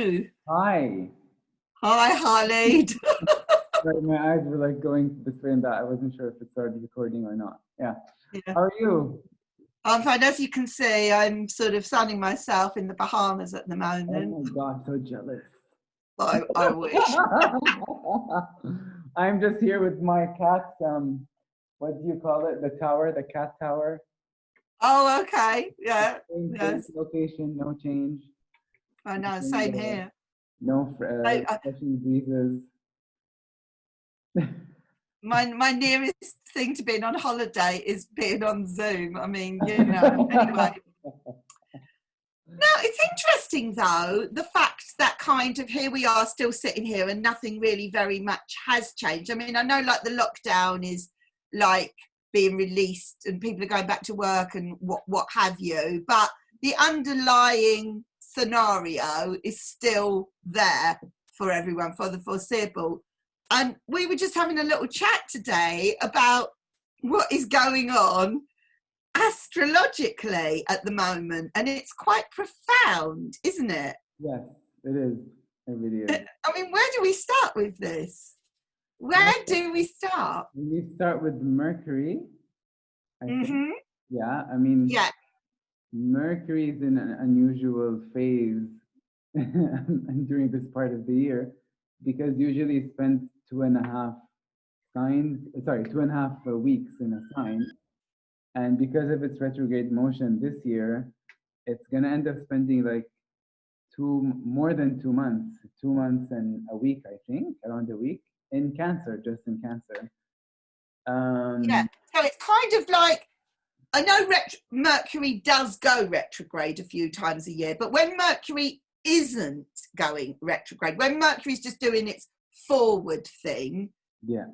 Hello. Hi. Hi, Khalid. Right, my eyes were like going this way and that. I wasn't sure if it started recording or not. Yeah. Yeah. How are you? I'm fine. As you can see, I'm sort of sunning myself in the Bahamas at the Oh moment. my God, so jealous. I wish. I'm just here with my cat. What do you call it? The tower, the cat tower. Oh, okay. Yeah. Same Yes. location, no change. I know. Nothing Same there. here. No I, refreshing breezes. my nearest thing to being on holiday is being on Zoom. I mean, you know. Anyway. No, it's interesting though, the fact that kind of here we are still sitting here and nothing really very much has changed. I mean, I know like the lockdown is like being released and people are going back to work and what have you, but the underlying scenario is still there for everyone for the foreseeable. And we were just having a little chat today about what is going on astrologically at the moment, and it's quite profound, isn't it? Yes, it is. It really is. I mean, where do we start with this? Where Well, do we start? we start with Mercury, I think. Mm-hmm. Yeah, I mean, Yeah. Mercury is in an unusual phase during this part of the year because usually it spends 2.5 weeks in a sign. And because of its retrograde motion this year, it's going to end up spending like more than 2 months, 2 months and a week, I think, around a week in Cancer, just in Cancer. Yeah. So it's kind of like, I know Mercury does go retrograde a few times a year, but when Mercury isn't going retrograde, when Mercury's just doing its forward thing, Yeah.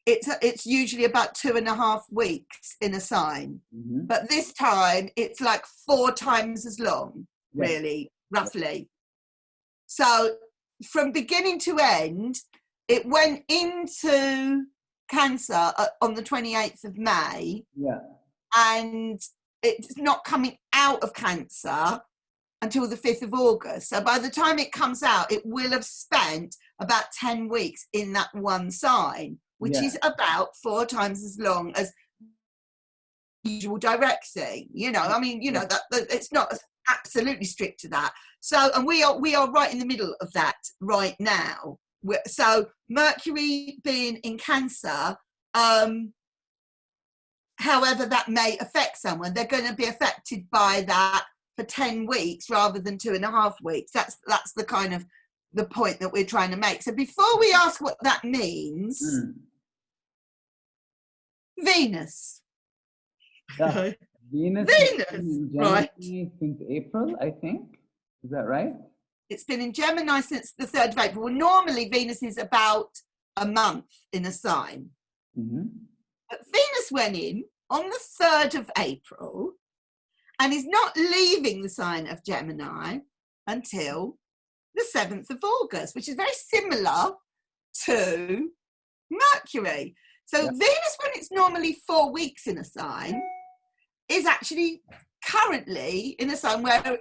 It's usually about 2.5 weeks in a sign, Mm-hmm. but this time it's like 4 times as long, Yeah. really, roughly. So from beginning to end, it went into Cancer on the 28th of May, Yeah. and it's not coming out of Cancer until the 5th of August. So by the time it comes out, it will have spent about 10 weeks in that one sign, which is about 4 times as long as usual directing. You know, I mean, you know, that it's not absolutely strict to that. So, and we are right in the middle of that right now. So Mercury being in Cancer, however that may affect someone, they're going to be affected by that for 10 weeks rather than 2.5 weeks. That's the kind of the point that we're trying to make. So before we ask what that means, Venus. Yeah. Venus in Right. Gemini since April, I think. Is that right? It's been in Gemini since the 3rd of April. Well, normally Venus is about a month in a sign. Mm-hmm. But Venus went in on the 3rd of April and is not leaving the sign of Gemini until the 7th of August, which is very similar to Mercury. So Venus, when it's normally 4 weeks in a sign, is actually currently in a sign where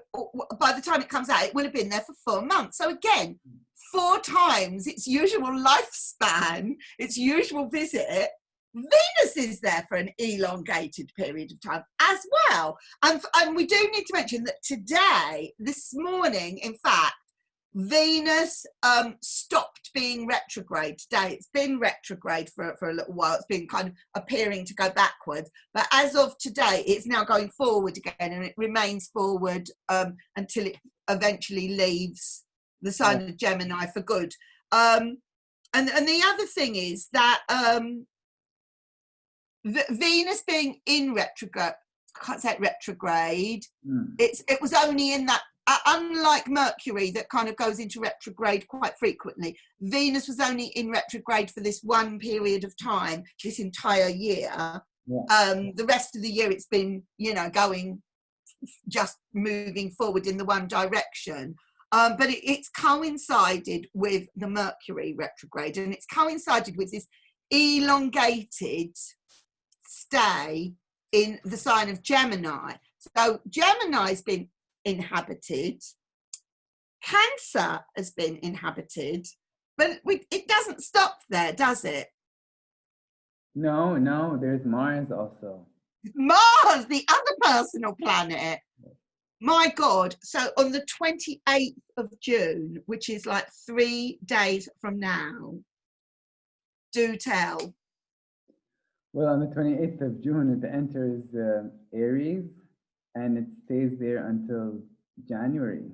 by the time it comes out, it will have been there for 4 months. So again, 4 times its usual lifespan, its usual visit. Venus is there for an elongated period of time as well. And we do need to mention that today, this morning, in fact, Venus stopped being retrograde today. It's been retrograde for a little while. It's been kind of appearing to go backwards. But as of today, it's now going forward again, and it remains forward until it eventually leaves the sign of Gemini for good. And the other thing is that Venus being in retrograde, I can't say retrograde, it was only in that, unlike Mercury that kind of goes into retrograde quite frequently, Venus was only in retrograde for this one period of time, this entire year. The rest of the year it's been, you know, going, just moving forward in the one direction. But it's coincided with the Mercury retrograde, and it's coincided with this elongated stay in the sign of Gemini. So Gemini's been inhabited Cancer has been inhabited, but it doesn't stop there, does it? No, there's Mars also. Mars, the other personal planet. My God. So on the 28th of June, which is like 3 days from now, do tell. Well, on the 28th of June, it enters Aries, and it stays there until January.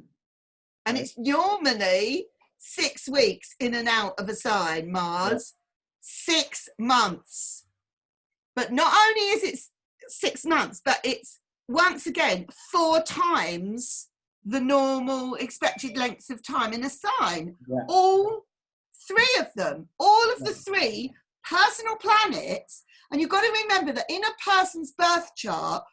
And it's normally 6 weeks in and out of a sign, Mars. 6 months. But not only is it 6 months, but it's, once again, 4 times the normal expected length of time in a sign. Yeah. All 3 of them, all of the 3 personal planets. And you've got to remember that in a person's birth chart,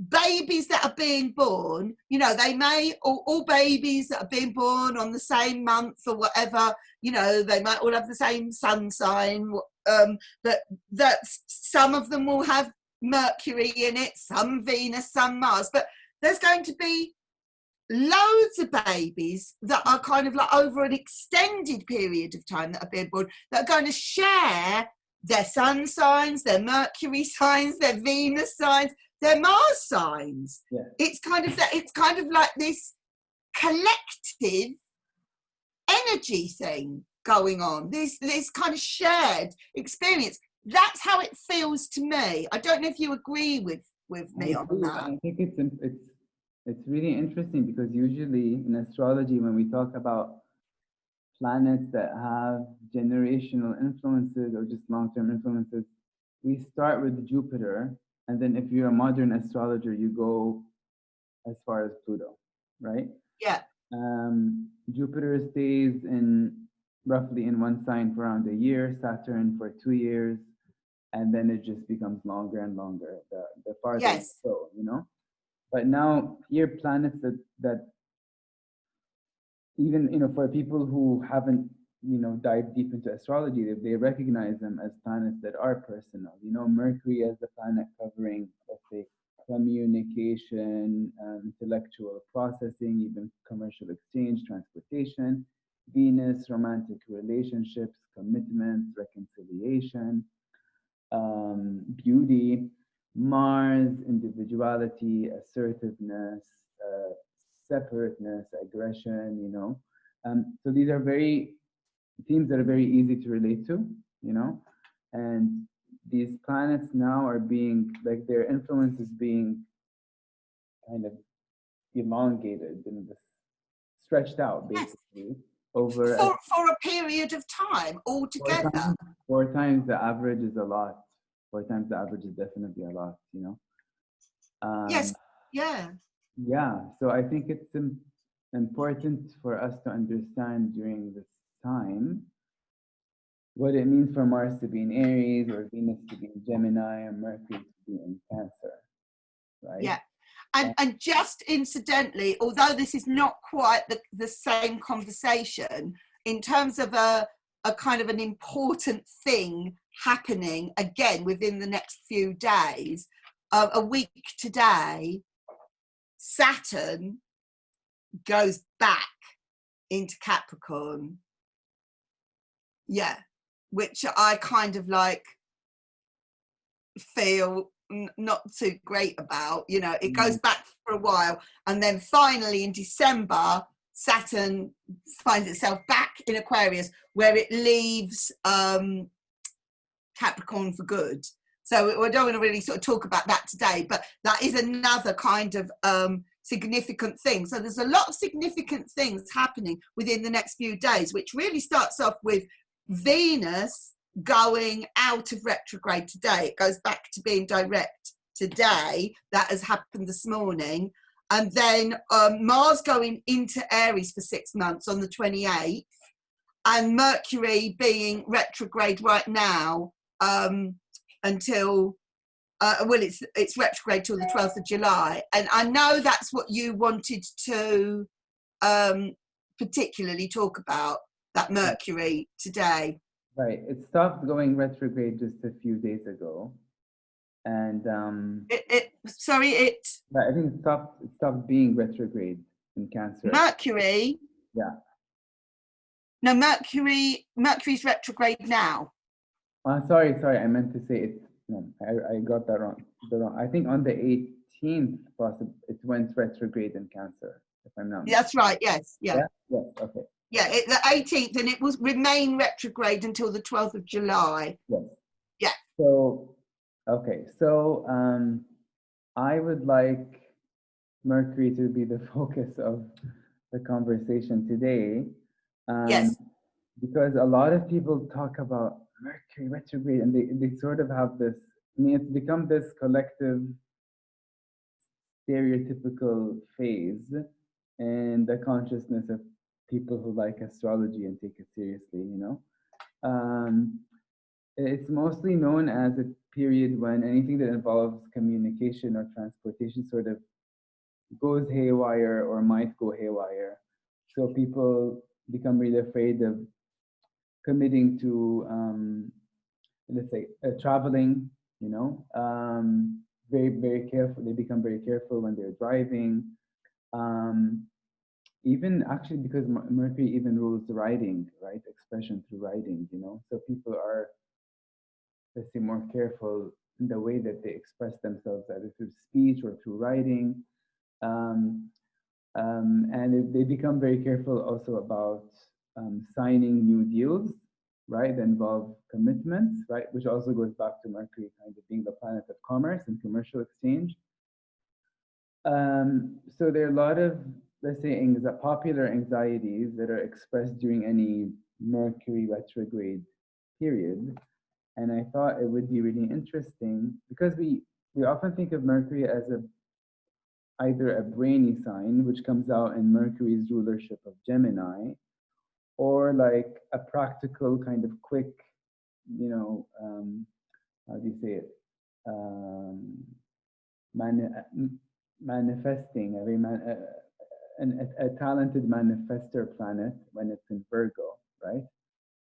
babies that are being born, you know, they may, all babies that are being born on the same month or whatever, you know, they might all have the same sun sign, that some of them will have Mercury in it, some Venus, some Mars, but there's going to be loads of babies that are kind of like over an extended period of time that are being born, that are going to share their sun signs, their Mercury signs, their Venus signs, their Mars signs. Yeah. It's kind of that. It's kind of like this collective energy thing going on. This kind of shared experience. That's how it feels to me. I don't know if you agree with me on that. I think it's really interesting, because usually in astrology, when we talk about planets that have generational influences or just long-term influences, we start with Jupiter, and then if you're a modern astrologer, you go as far as Pluto, right? Yeah. Jupiter stays roughly in one sign for around a year, Saturn for 2 years, and then it just becomes longer and longer the farther you go, you know? But now here planets that even, you know, for people who haven't, you know, dived deep into astrology, they recognize them as planets that are personal. You know, Mercury as the planet covering, let's say, communication, intellectual processing, even commercial exchange, transportation. Venus, romantic relationships, commitments, reconciliation, beauty. Mars, individuality, assertiveness, separateness, aggression, you know. So these are themes that are very easy to relate to, you know. And these planets now are being, like, their influence is being kind of elongated and stretched out, basically, over for a period of time altogether. 4 times the average is a lot. 4 times the average is definitely a lot, you know. Yes. Yeah. Yeah. So I think it's important for us to understand during this time what it means for Mars to be in Aries, or Venus to be in Gemini, or Mercury to be in Cancer, right? Yeah. And just incidentally, although this is not quite the same conversation, in terms of a kind of an important thing happening again within the next few days, a week today, Saturn goes back into Capricorn. Yeah, which I kind of like feel not too great about. You know, it goes back for a while, and then finally in December, Saturn finds itself back in Aquarius, where it leaves Capricorn for good. So I don't want to really sort of talk about that today, but that is another kind of significant thing. So there's a lot of significant things happening within the next few days, which really starts off with Venus going out of retrograde today. It goes back to being direct today. That has happened this morning. And then Mars going into Aries for 6 months on the 28th, and Mercury being retrograde right now until it's retrograde till the 12th of July. And I know that's what you wanted to particularly talk about, that Mercury today. Right. It stopped going retrograde just a few days ago. And I think it stopped being retrograde in Cancer. Mercury. Yeah. No, Mercury's retrograde now. Sorry, I meant to say it. No, I got that wrong. I think on the 18th, possibly, it went retrograde in Cancer, if I'm not mistaken. That's right. Yes. Yeah. Yes. Okay. Yeah. The 18th, and it will remain retrograde until the 12th of July. Yes. Yeah. So, okay. So, I would like Mercury to be the focus of the conversation today. Yes. Because a lot of people talk about Mercury retrograde, and they sort of have this, I mean, it's become this collective stereotypical phase in the consciousness of people who like astrology and take it seriously, you know. It's mostly known as a period when anything that involves communication or transportation sort of goes haywire or might go haywire. So people become really afraid of committing to, let's say, traveling, you know, very careful. They become very careful when they're driving. Even actually because Mercury even rules writing, right? Expression through writing, you know. So people are, let's say, more careful in the way that they express themselves, either through speech or through writing. And they become very careful also about signing new deals, right? That involve commitments, right? Which also goes back to Mercury kind of being the planet of commerce and commercial exchange. So there are a lot of, let's say, popular anxieties that are expressed during any Mercury retrograde period. And I thought it would be really interesting because we often think of Mercury as either a brainy sign, which comes out in Mercury's rulership of Gemini, or like a practical kind of quick, you know, how do you say it? Manifesting, a talented manifester planet when it's in Virgo, right?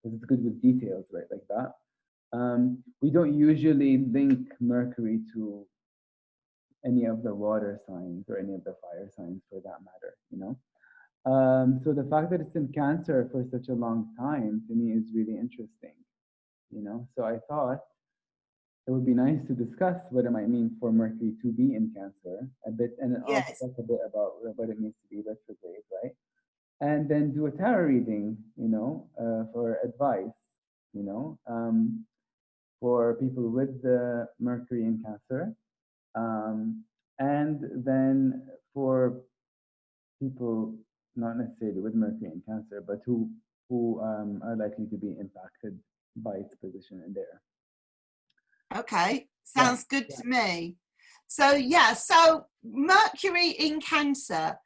Because it's good with details, right? Like that. We don't usually link Mercury to any of the water signs or any of the fire signs for that matter, you know? So the fact that it's in Cancer for such a long time to me is really interesting, you know? So I thought it would be nice to discuss what it might mean for Mercury to be in Cancer a bit, and also Yes. talk a bit about what it means to be retrograde, right? And then do a tarot reading, you know, for advice, you know, for people with the Mercury in Cancer. And then for people not necessarily with Mercury in Cancer, but who are likely to be impacted by its position in there. Okay, sounds good to me. So yeah, so Mercury in Cancer,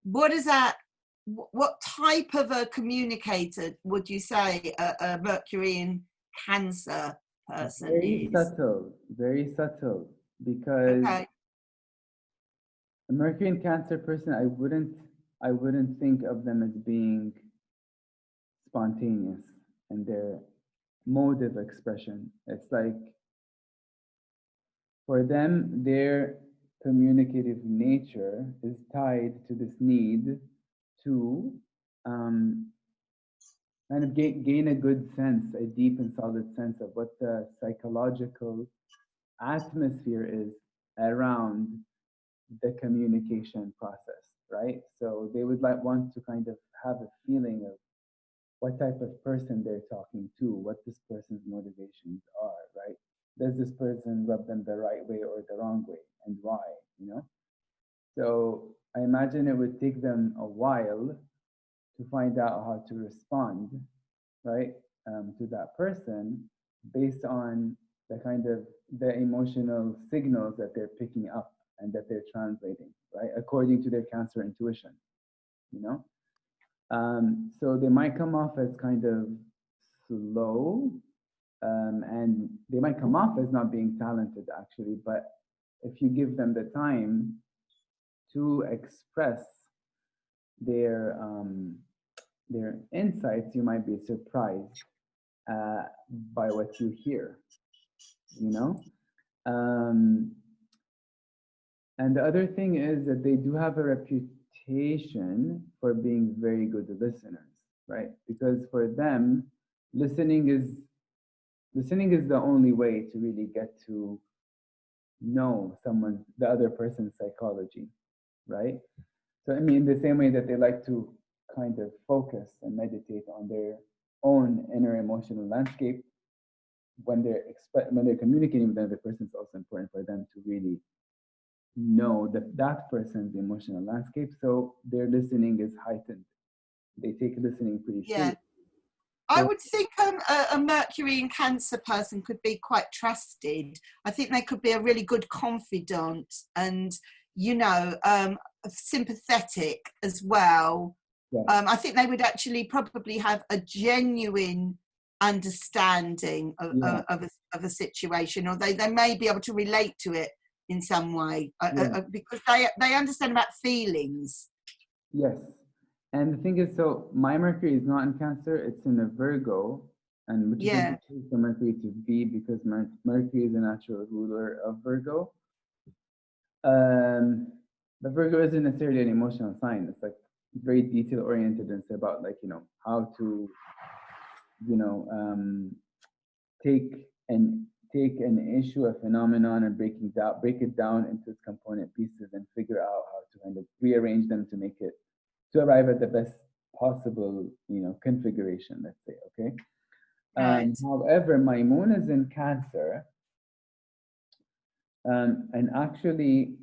what is that? What type of a communicator would you say a Mercury in Cancer person Very is? very subtle, because Okay. a Mercury in Cancer person, I wouldn't think of them as being spontaneous in their mode of expression. It's like for them, their communicative nature is tied to this need to kind of gain a good sense, a deep and solid sense of what the psychological atmosphere is around the communication process, right? So they would want to kind of have a feeling of what type of person they're talking to, what this person's motivations are, right? Does this person rub them the right way or the wrong way, and why, you know? So I imagine it would take them a while to find out how to respond, right, to that person based on the kind of the emotional signals that they're picking up and that they're translating, right, according to their Cancer intuition, you know? So they might come off as kind of slow, and they might come off as not being talented actually, but if you give them the time to express their insights, you might be surprised by what you hear, you know? And the other thing is that they do have a reputation reputation for being very good listeners, right? Because for them, listening is the only way to really get to know the other person's psychology, right? So I mean, in the same way that they like to kind of focus and meditate on their own inner emotional landscape, when they're communicating with another person, it's also important for them to really know that person's emotional landscape. So their listening is heightened. They take listening pretty Yeah. seriously. I So would think a Mercury in Cancer person could be quite trusted. I think they could be a really good confidant and, sympathetic as well. yeah, I think they would actually probably have a genuine understanding yeah, of a situation, or they may be able to relate to it in some way yeah, because they understand about feelings. yes. And the thing is, so my Mercury is not in Cancer; it's in a Virgo, and which is a Yeah, good place for Mercury to be because Mercury is a natural ruler of Virgo. Um, but Virgo isn't necessarily an emotional sign. It's like very detail oriented and it's about like how to you know um, take an issue, a phenomenon, and break it down into its component pieces and figure out how to kind of rearrange them to arrive at the best possible configuration. Let's say, okay. right. However, my moon is in Cancer, and actually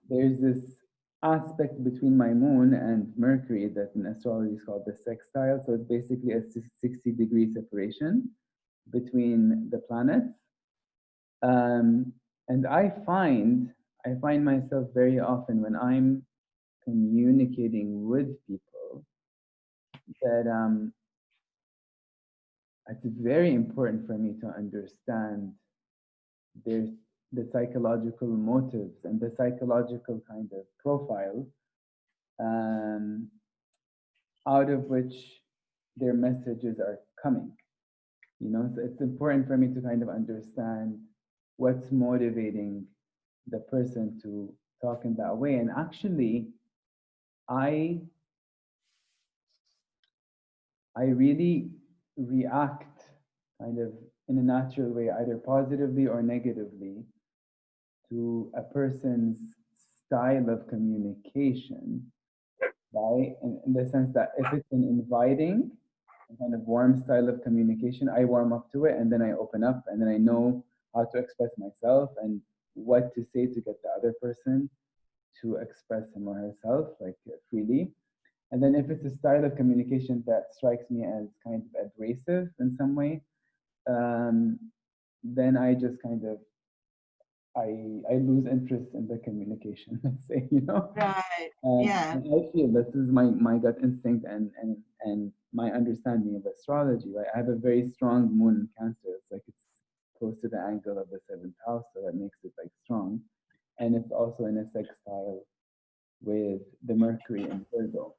there's this aspect between my moon and Mercury that in astrology is called the sextile. So it's basically a 60-degree separation between the planets. And I find myself very often when I'm communicating with people that it's very important for me to understand their the psychological motives and the psychological kind of profile um, out of which their messages are coming. So it's important for me to kind of understand what's motivating the person to talk in that way. And actually, I I really react kind of in a natural way, either positively or negatively, to a person's style of communication, right? In the sense that if it's an inviting, kind of warm style of communication, I warm up to it and then I open up and then I know how to express myself and what to say to get the other person to express him or herself like freely. And then if it's a style of communication that strikes me as kind of abrasive in some way, um, then I just kind of I lose interest in the communication. Let's say. Right. Yeah. And I feel this is my gut instinct and my understanding of astrology. Right, I have a very strong moon in Cancer. It's like it's close to the angle of the seventh house, so that makes it like strong, and it's also in a sextile with the Mercury in Virgo.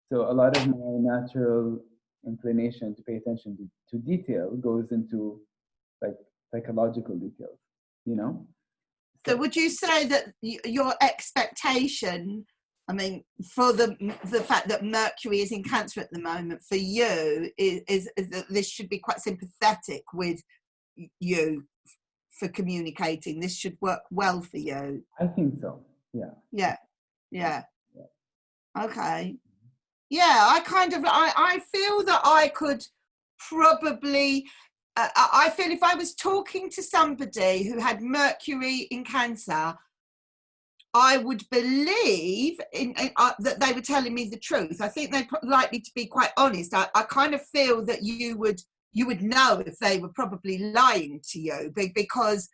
So a lot of my natural inclination to pay attention to detail goes into like psychological details, you know? So So would you say that your expectation, I mean, for the fact that Mercury is in Cancer at the moment, for you, is that this should be quite sympathetic with you for communicating? This should work well for you? I think so. Yeah. Yeah. Yeah. Yeah. Yeah. Okay. Yeah, I feel that I could probably, I feel if I was talking to somebody who had Mercury in Cancer, I would believe that they were telling me the truth. I think they're likely to be quite honest. I kind of feel that you would know if they were probably lying to you because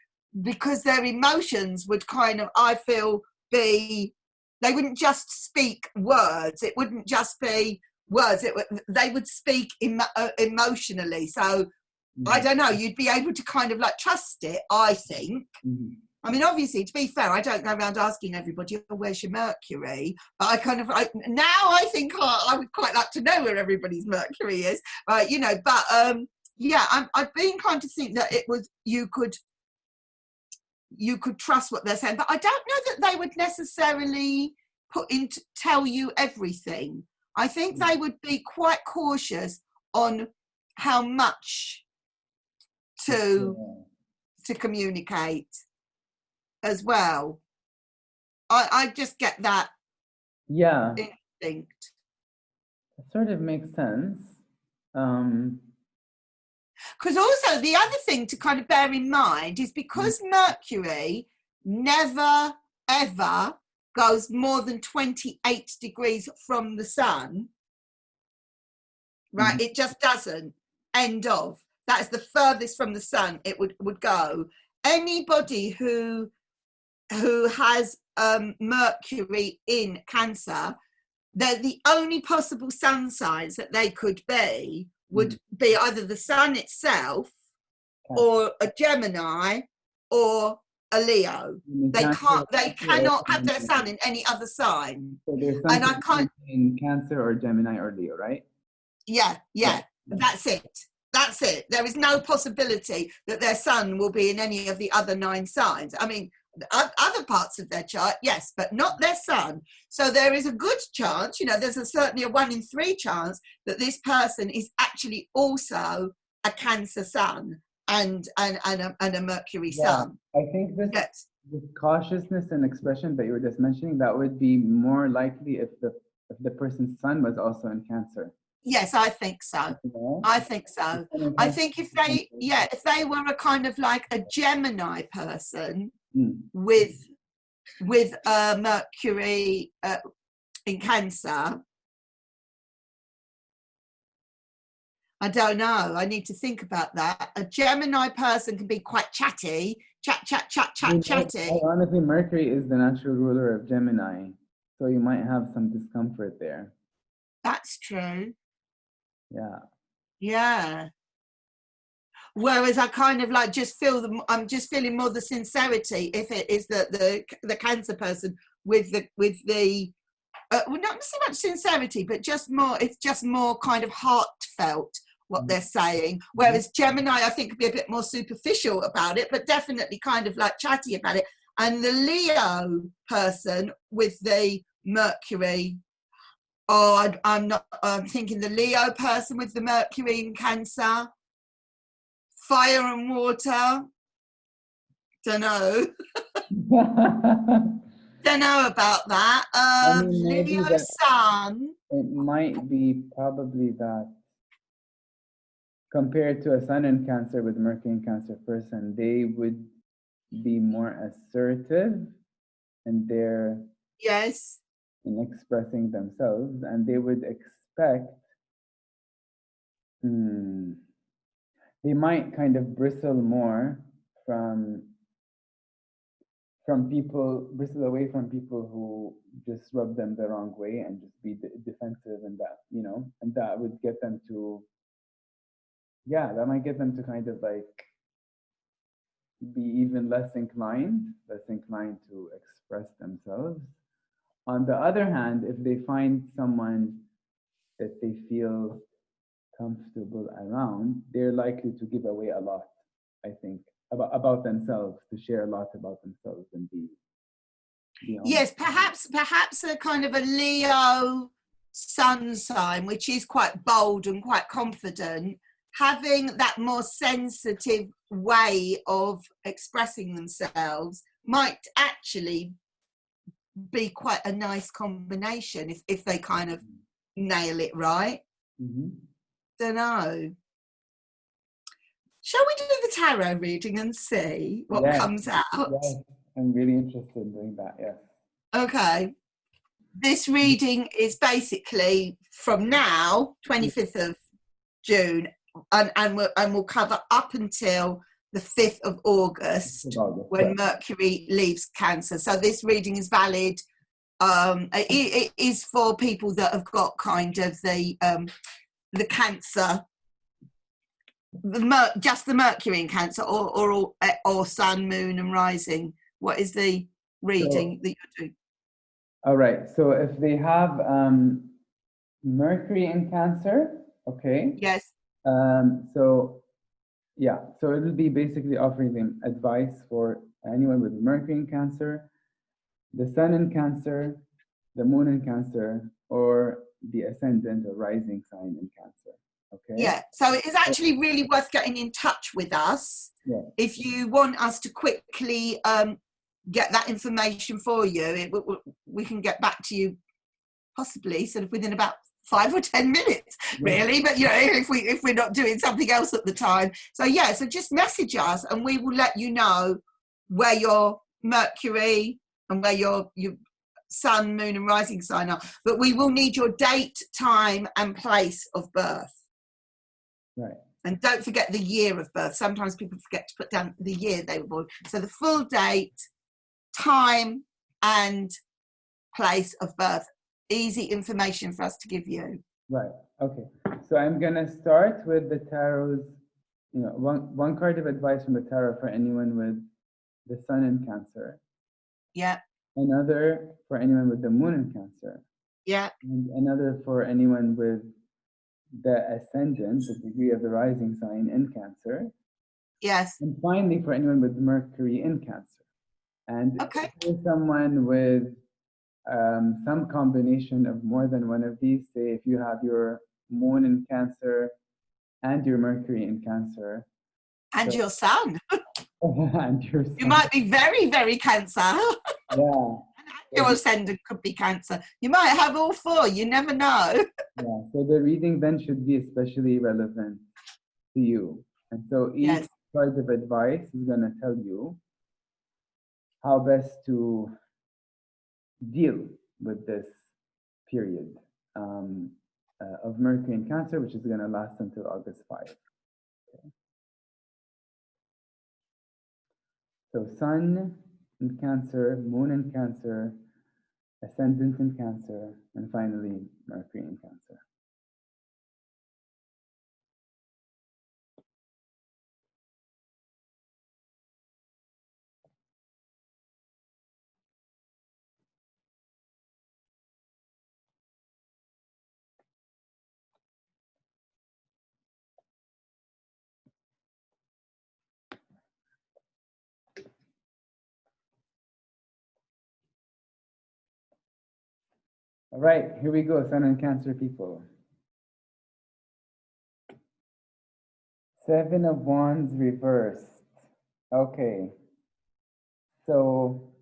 their emotions would kind of, I feel, be, they wouldn't just speak words. It wouldn't just be words. They would speak emotionally. So I don't know. You'd be able to kind of like trust it, I think. Mm-hmm. I mean, obviously, to be fair, I don't go around asking everybody, oh, where's your Mercury? But now I think I would quite like to know where everybody's Mercury is, but yeah, I've been kind to think that it was, you could trust what they're saying, but I don't know that they would necessarily tell you everything. I think they would be quite cautious on how much to communicate as well. I just get that instinct. It sort of makes sense. Because also the other thing to kind of bear in mind is because Mercury never ever goes more than 28 degrees from the sun, right? It just doesn't. End of. That is the furthest from the sun it would go. Anybody who has Mercury in Cancer, they're the only possible sun signs that they could be would be either the sun itself or a Gemini or a Leo. They cannot have their sun in any other sign. So there's and I something in Cancer or Gemini or Leo, right? Yeah. That's it. There is no possibility that their sun will be in any of the other 9 signs. I mean, other parts of their chart, yes, but not their sun. So there is a good chance, there's certainly a 1 in 3 chance that this person is actually also a Cancer sun and a Mercury sun. I think this cautiousness and expression that you were just mentioning, that would be more likely if the person's sun was also in Cancer. Yes, I think so. I think so. I think if they were a kind of like a Gemini person with Mercury in Cancer, I don't know. I need to think about that. A Gemini person can be quite chatty, chatty. Honestly, Mercury is the natural ruler of Gemini, so you might have some discomfort there. That's true. Yeah. Whereas I kind of like I'm just feeling more the sincerity if it is the Cancer person with the well, not so much sincerity, but it's just more kind of heartfelt what they're saying. Whereas Gemini, I think, could be a bit more superficial about it, but definitely kind of like chatty about it. And the Leo person with the Mercury, I'm thinking the Leo person with the Mercury in Cancer, fire and water. Don't know. Don't know about that. Leo sun. It might be probably that compared to a sun in Cancer with Mercury in Cancer person, they would be more assertive in their in expressing themselves, and they would expect they might kind of bristle more bristle away from people who just rub them the wrong way and just be defensive, and that, and that would get them to, that might get them to kind of like be even less inclined to express themselves. On the other hand, if they find someone that they feel comfortable around, they're likely to give away a lot, I think, about themselves, to share a lot about themselves and be yes, perhaps a kind of a Leo sun sign, which is quite bold and quite confident, having that more sensitive way of expressing themselves might actually be quite a nice combination if they kind of nail it right. Don't know. Shall we do the tarot reading and see what comes out? Yes. I'm really interested in doing that, yes. Okay. This reading is basically from now, 25th of June, and we'll cover up until the 5th of August, when Mercury leaves Cancer. So this reading is valid. It is for people that have got kind of the Cancer, just the Mercury in Cancer, or Sun, Moon, and Rising. What is the reading that you're doing? All right. So if they have Mercury in Cancer, okay. Yes. So it'll be basically offering them advice for anyone with Mercury in Cancer, the Sun in Cancer, the moon in Cancer, or the ascendant or rising sign in Cancer. Okay. Yeah, so it is actually really worth getting in touch with us. Yeah. If you want us to quickly get that information for you, we can get back to you possibly sort of within about 5 or 10 minutes, really. But you know, if we're not doing something else at the time. So yeah, so just message us and we will let you know where your Mercury and where your sun, moon and rising sign are. But we will need your date, time and place of birth. Right. And don't forget the year of birth. Sometimes people forget to put down the year they were born. So the full date, time and place of birth. Easy information for us to give you. Right. Okay. So I'm gonna start with the tarot's, one card of advice from the tarot for anyone with the sun in Cancer. Yeah. Another for anyone with the moon in Cancer. Yeah. And another for anyone with the ascendant, the degree of the rising sign in Cancer. Yes. And finally, for anyone with Mercury in Cancer. And okay. If there's someone with some combination of more than one of these, say if you have your moon in Cancer and your Mercury in Cancer. And so, your sun. And your sun. You might be very, very Cancer. Yeah. Your ascendant could be Cancer. You might have all four. You never know. Yeah. So the reading then should be especially relevant to you. And so each card of advice is going to tell you how best to deal with this period of Mercury in Cancer, which is going to last until August 5. Okay. So Sun in Cancer, Moon in Cancer, Ascendant in Cancer, and finally Mercury in Cancer. All right, here we go, Sun and Cancer people. 7 of Wands reversed. Okay, so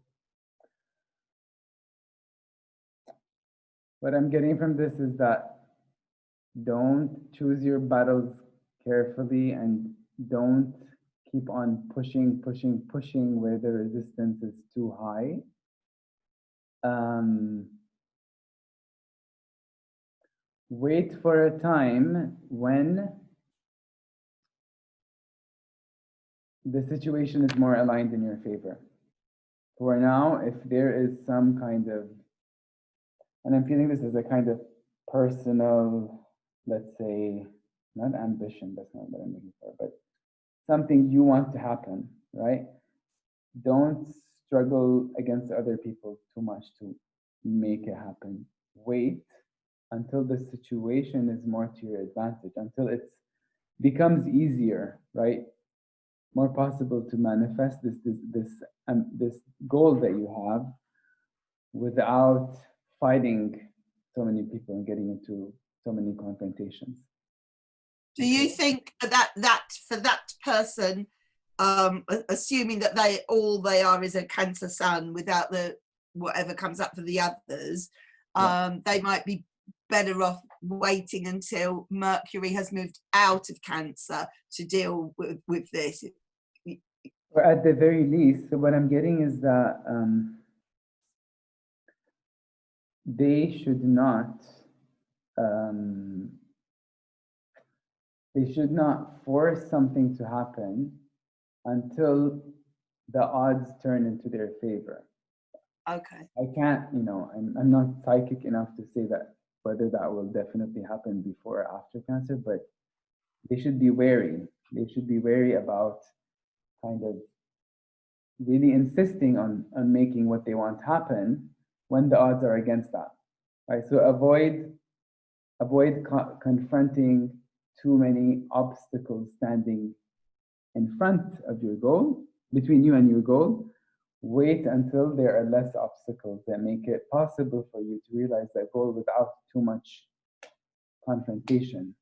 what I'm getting from this is that don't choose your battles carefully and don't keep on pushing where the resistance is too high. Wait for a time when the situation is more aligned in your favor. For now, if there is some kind of, and I'm feeling this as a kind of personal, let's say, not ambition, that's not what I'm looking for, but something you want to happen, right? Don't struggle against other people too much to make it happen. Wait until the situation is more to your advantage, until it becomes easier, right? More possible to manifest this goal that you have without fighting so many people and getting into so many confrontations. Do you think that for that person, assuming that they are is a Cancer sun without the whatever comes up for the others, they might be better off waiting until Mercury has moved out of Cancer to deal with this? Or at the very least, so what I'm getting is that they should not force something to happen until the odds turn into their favor. Okay. I can't, I'm not psychic enough to say that whether that will definitely happen before or after Cancer, but they should be wary. They should be wary about kind of really insisting on making what they want happen when the odds are against that. Right? So avoid confronting too many obstacles standing in front of your goal, between you and your goal, wait until there are less obstacles that make it possible for you to realize that goal without too much confrontation,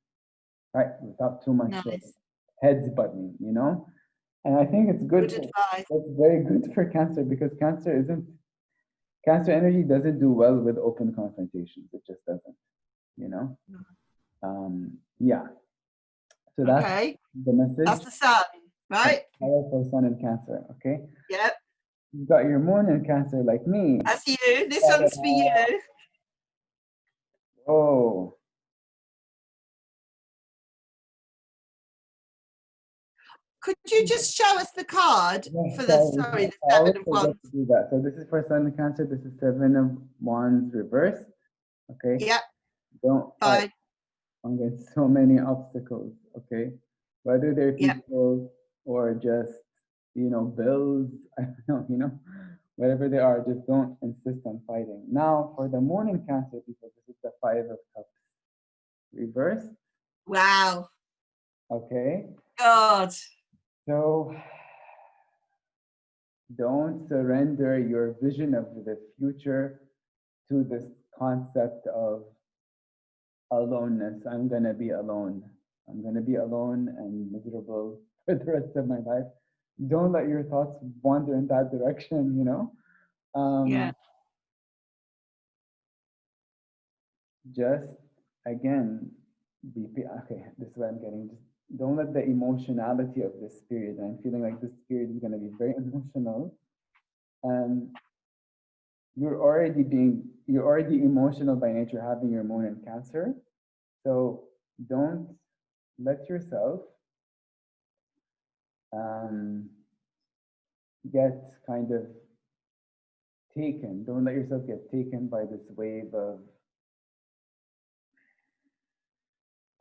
right? Without too much Nice. heads butting, you know? And I think it's good. Good advice. It's very good for Cancer because Cancer energy doesn't do well with open confrontations. It just doesn't, you know? Yeah. So that's Okay. the message. That's the sun, right? Powerful sun in Cancer, okay? Yep. You've got your moon in Cancer like me. That's you. This one's for you. Oh. Could you just show us the card for the I Seven always of forget Wands? to do that. So this is for Sun in Cancer. This is Seven of Wands reverse. Okay. Yep. Don't fight. I'm getting so many obstacles. Okay. Whether they're people or just bills. I don't know. Whatever they are, just don't insist on fighting. Now for the Moon in Cancer people, this is the Five of Cups reverse. Wow. Okay. God. So don't surrender your vision of the future to this concept of aloneness. I'm going to be alone. I'm going to be alone and miserable for the rest of my life. Don't let your thoughts wander in that direction, Just, again, okay, this is what I'm getting. Just don't let the emotionality of this period, and I'm feeling like this period is going to be very emotional. You're already emotional by nature, having your moon in Cancer. So don't let yourself get kind of taken. Don't let yourself get taken by this wave of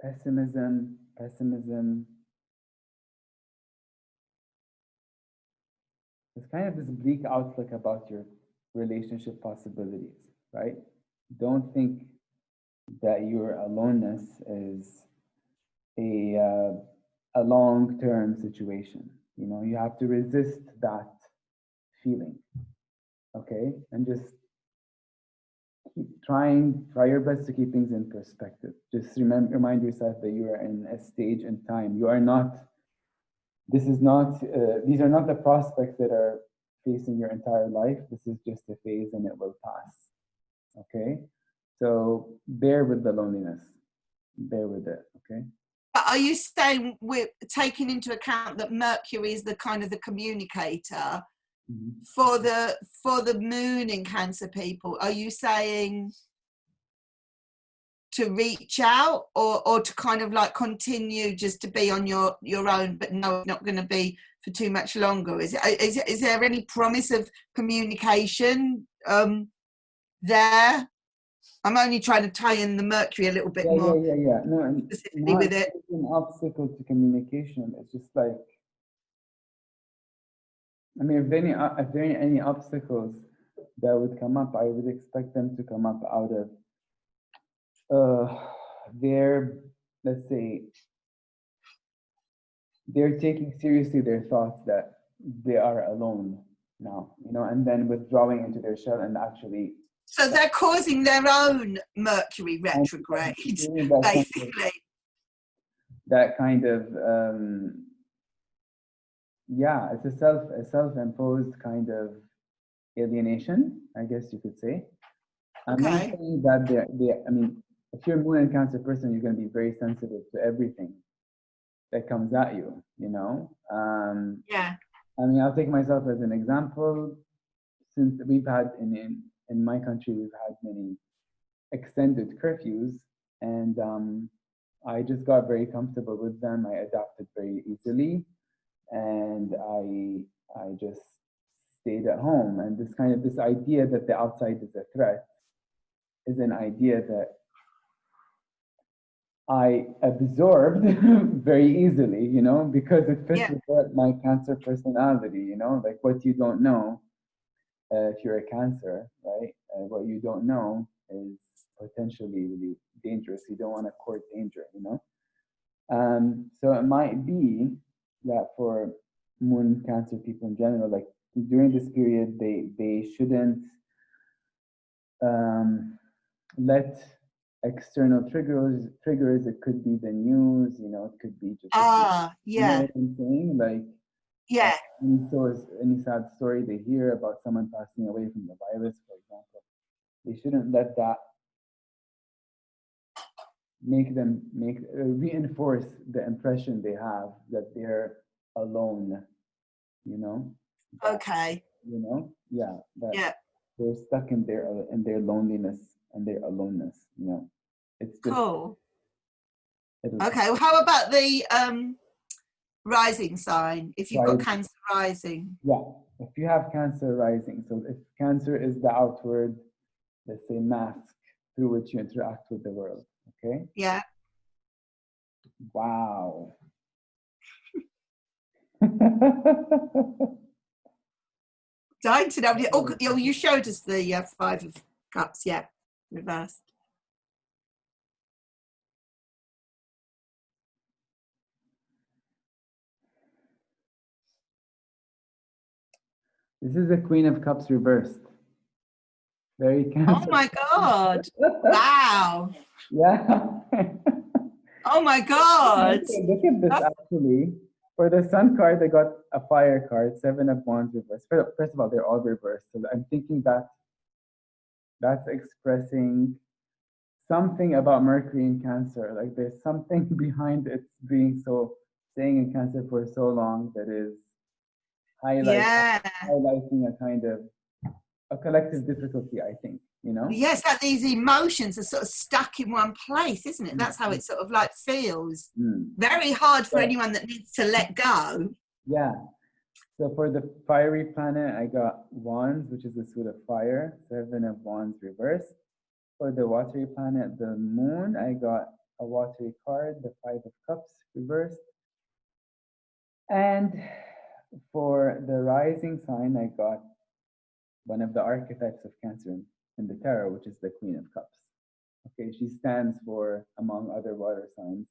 pessimism. It's kind of this bleak outlook about your relationship possibilities, right? Don't think that your aloneness is a long-term situation. You have to resist that feeling, okay? And just try your best to keep things in perspective. Just remind yourself that you are in a stage in time. You are not, these are not the prospects that are facing your entire life. This is just a phase and it will pass, okay? So bear with the loneliness, bear with it, okay? Are you saying we're taking into account that Mercury is the kind of the communicator for the moon in Cancer people? Are you saying to reach out or to kind of like continue just to be on your own, but no, it's not going to be for too much longer? Is there any promise of communication there? I'm only trying to tie in the Mercury a little bit more. Yeah. No, specifically with it. An obstacle to communication. It's just like, I mean, if there are any obstacles that would come up, I would expect them to come up out of let's say, they're taking seriously their thoughts that they are alone now, and then withdrawing into their shell and actually. So they're causing their own Mercury retrograde, basically. That kind of, it's a self-imposed kind of alienation, I guess you could say. I'm not saying that I mean, if you're a Moon and Cancer person, you're going to be very sensitive to everything that comes at you, I mean, I'll take myself as an example. Since we've had in my country, we've had many extended curfews, and I just got very comfortable with them. I adapted very easily, and I just stayed at home. And this idea that the outside is a threat is an idea that I absorbed very easily, because it fits with my Cancer personality, like what you don't know if you're a Cancer, right? What you don't know is potentially really dangerous. You don't want to court danger, So it might be that for Moon Cancer people in general, like during this period, they shouldn't let external triggers. It could be the news, you know, it could be just, you know Yeah, what I'm saying? Like yeah. any sad story they hear about someone passing away from the virus, for example, they shouldn't let that reinforce the impression they have that they're alone, you know? Okay. You know? Yeah, that Yeah. they're stuck in their loneliness and their aloneness, you know? It's just Cool. it'll Okay. Well, how about the rising sign? If you've got rise. Cancer rising. Yeah. If you have Cancer rising, so if Cancer is the outward, let's say, mask through which you interact with the world, okay? Yeah. Wow. Dying to know. Oh, you showed us the Five of Cups. Yeah, reversed. This is the Queen of Cups reversed. Very Oh Cancer. my God! Wow! Yeah. Oh my God! Look at this actually. For the Sun card, I got a fire card, Seven of Wands reversed. First of all, they're all reversed. So I'm thinking that that's expressing something about Mercury in Cancer. Like there's something behind its being so staying in Cancer for so long that is Yeah. highlighting a kind of a collective difficulty, I think, you know? Yes, that these emotions are sort of stuck in one place, isn't it? That's how it sort of like feels. Very hard for anyone that needs to let go. Yeah. So for the fiery planet, I got Wands, which is the suit of fire, Seven of Wands reversed. For the watery planet, the Moon, I got a watery card, the Five of Cups reversed. And for the rising sign, I got one of the archetypes of Cancer in the tarot, which is the Queen of Cups. Okay, she stands for, among other water signs,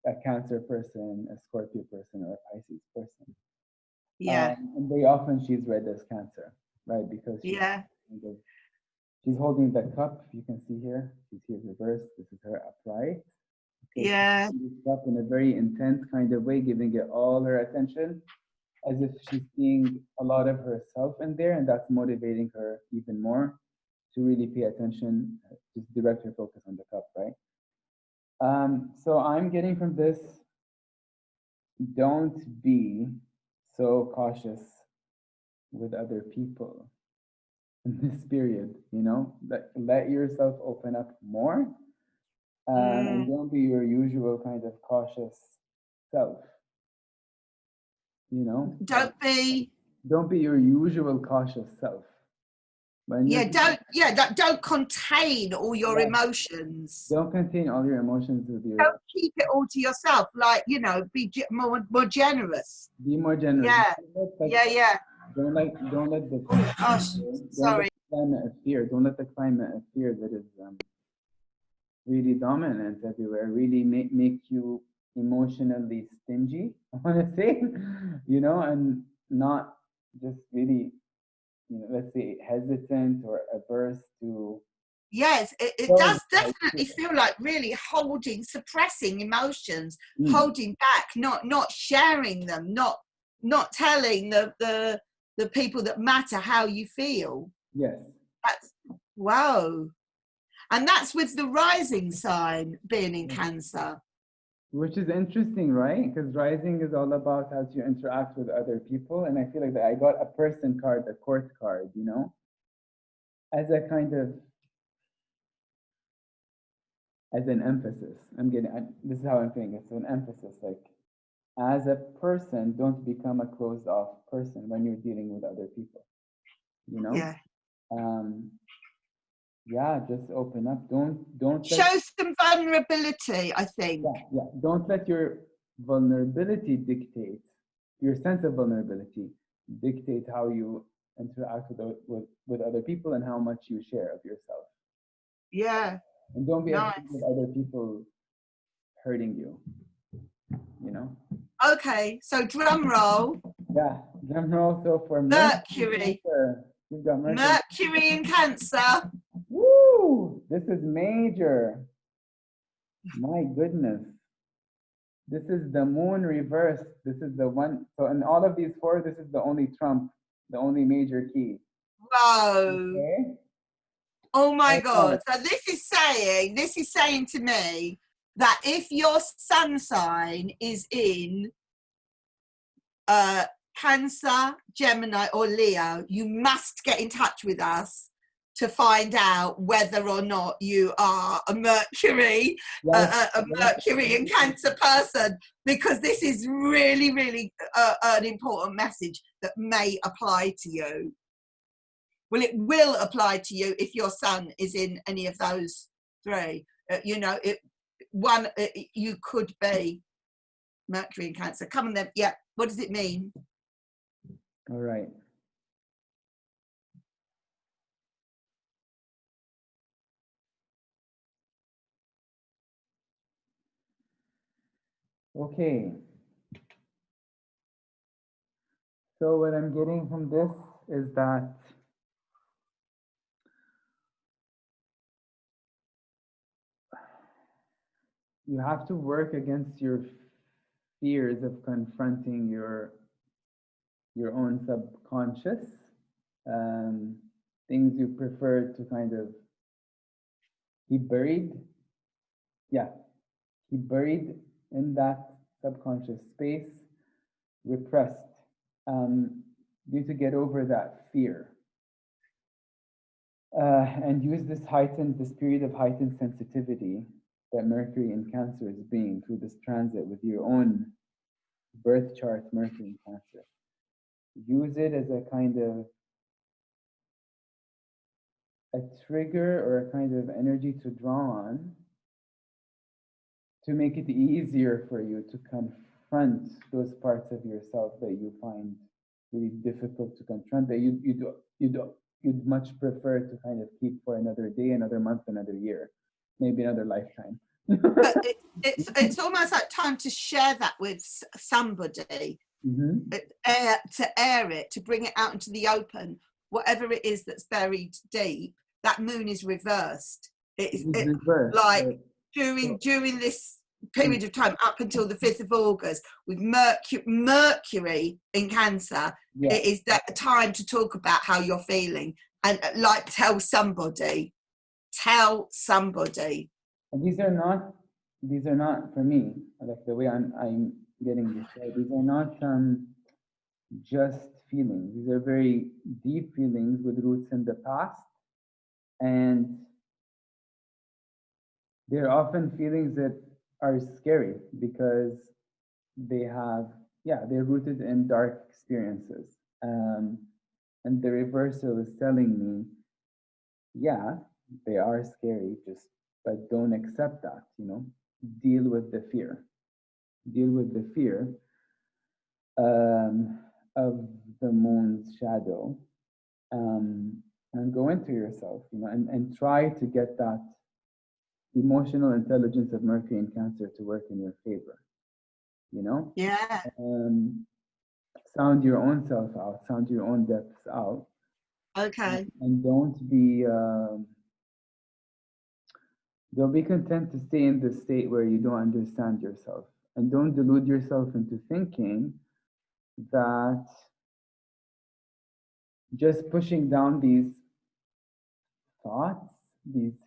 a Cancer person, a Scorpio person, or a Pisces person. Yeah. And very often she's read as Cancer, right? Because she's holding the cup. You can see here, she's here reversed. This is her upright. Okay, Yeah. she's up in a very intense kind of way, giving it all her attention, as if she's seeing a lot of herself in there, and that's motivating her even more to really pay attention, just direct her focus on the cup, right? So I'm getting from this, don't be so cautious with other people in this period, you know, let yourself open up more, and don't be your usual kind of cautious self, you know. Don't be your usual cautious self. Don't contain all your emotions. Don't contain all your emotions with your. Don't keep it all to yourself. Like, you know, be more generous. Be more generous. Yeah. Don't let the sorry. climate of fear. Don't let the climate of fear that is really dominant everywhere really make you emotionally stingy. I want to say, you know, and not just really, you know, let's say hesitant or averse to. Yes, it does definitely feel like really suppressing emotions, holding back, not sharing them, not telling the people that matter how you feel. Yes. That's wow. And that's with the rising sign being in Cancer. Which is interesting, right? Because rising is all about how to interact with other people. And I feel like that I got a person card, a court card, you know, as a kind of, as an emphasis. This is how I'm feeling. It's an emphasis, like, as a person, don't become a closed off person when you're dealing with other people, you know? Yeah, just open up. Don't show some vulnerability, I think. Yeah. Don't let your vulnerability dictate, your sense of vulnerability dictate how you interact with other people and how much you share of yourself. Yeah. And don't be afraid of other people hurting you, you know? Okay, so drum roll. Yeah, drum roll. So for Mercury. Cancer, you've got Mercury. Mercury in Cancer. Woo! This is major. My goodness. This is the moon reversed. This is the one. So in all of these four, this is the only trump, the only major key. Whoa. Okay. Oh my Okay. God. So this is saying to me that if your sun sign is in Cancer, Gemini, or Leo, you must get in touch with us to find out whether or not you are a Mercury, Yes, a Mercury in Cancer person, because this is really, really an important message that may apply to you. Well, it will apply to you if your sun is in any of those three. You know, you could be Mercury in Cancer. Come on then. Yeah. What does it mean? All right. Okay. So what I'm getting from this is that you have to work against your fears of confronting your own subconscious, things you prefer to kind of keep buried. Yeah, keep buried in that subconscious space, repressed. You need to get over that fear. And use this period of heightened sensitivity that Mercury in Cancer is bringing through this transit with your own birth chart, Mercury in Cancer. Use it as a kind of a trigger or a kind of energy to draw on to make it easier for you to confront those parts of yourself that you find really difficult to confront, that you'd much prefer to kind of keep for another day, another month, another year, maybe another lifetime. But it's almost like time to share that with somebody, to air it, to bring it out into the open. Whatever it is that's buried deep, that moon is reversed. It's reversed, like right. during this period of time up until the 5th of August with Mercury in Cancer, Yeah. it is that time to talk about how you're feeling and like tell somebody. And these are not for me, like the way I'm getting this, right? These are not just feelings. These are very deep feelings with roots in the past, and they're often feelings that are scary because they're rooted in dark experiences. And the reversal is telling me, yeah, they are scary, but don't accept that, deal with the fear. Deal with the fear of the moon's shadow, and go into yourself, and try to get that emotional intelligence of Mercury in Cancer to work in your favor. Yeah. Sound your own self out, sound your own depths out. Okay. And don't be content to stay in the state where you don't understand yourself, and don't delude yourself into thinking that just pushing down these thoughts, these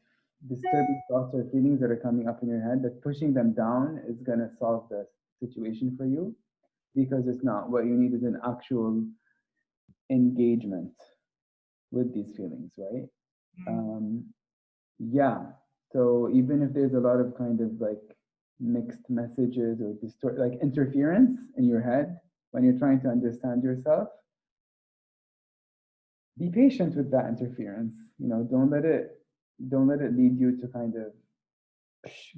disturbing thoughts or feelings that are coming up in your head, that pushing them down is going to solve the situation for you, because it's not. What you need is an actual engagement with these feelings, right? Yeah. So even if there's a lot of kind of like mixed messages or like interference in your head when you're trying to understand yourself, be patient with that interference. Don't let it lead you to kind of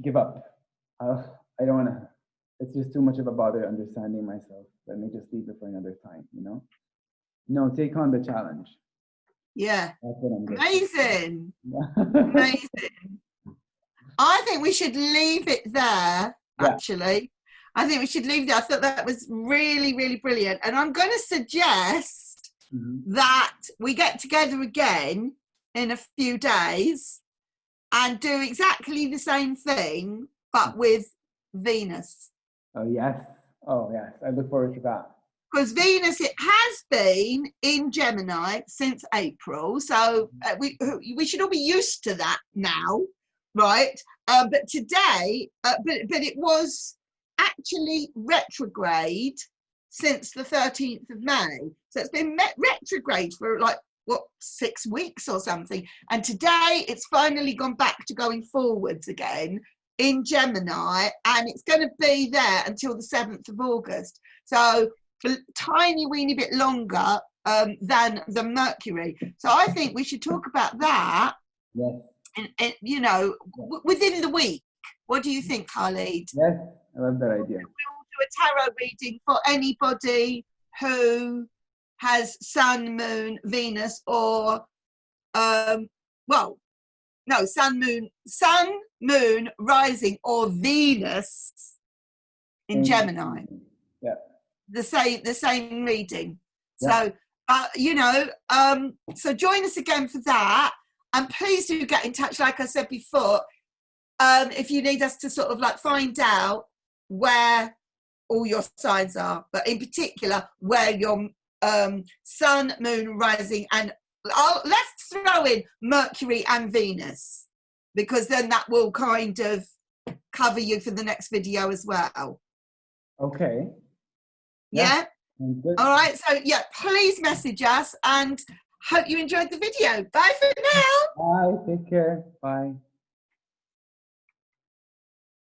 give up. I don't want to. It's just too much of a bother understanding myself. Let me just leave it for another time. No, take on the challenge. Yeah. That's what I'm Amazing. Amazing. I think we should leave it there, actually. I think we should leave there. I thought that was really, really brilliant. And I'm going to suggest that we get together again in a few days and do exactly the same thing, but with Venus. Oh, yes. Oh, yes. I look forward to that. Because Venus, it has been in Gemini since April. So we should all be used to that now, right? But today, but it was actually retrograde since the 13th of May. So it's been retrograde for like, 6 weeks or something. And today it's finally gone back to going forwards again in Gemini, and it's going to be there until the 7th of August. So a tiny weeny bit longer than the Mercury. So I think we should talk about that, and you know, within the week. What do you think, Khalid? Yes, I love that idea. We'll do a tarot reading for anybody who has Sun, Moon, Venus, or sun, Moon, rising, or Venus in Gemini. Yeah. The same reading. Yeah. So so join us again for that, and please do get in touch, like I said before, if you need us to sort of like find out where all your signs are, but in particular where your Sun, Moon, rising, and let's throw in Mercury and Venus, because then that will kind of cover you for the next video as well. Okay. Yeah. All right. So yeah, please message us, and hope you enjoyed the video. Bye for now. Bye. Take care. Bye.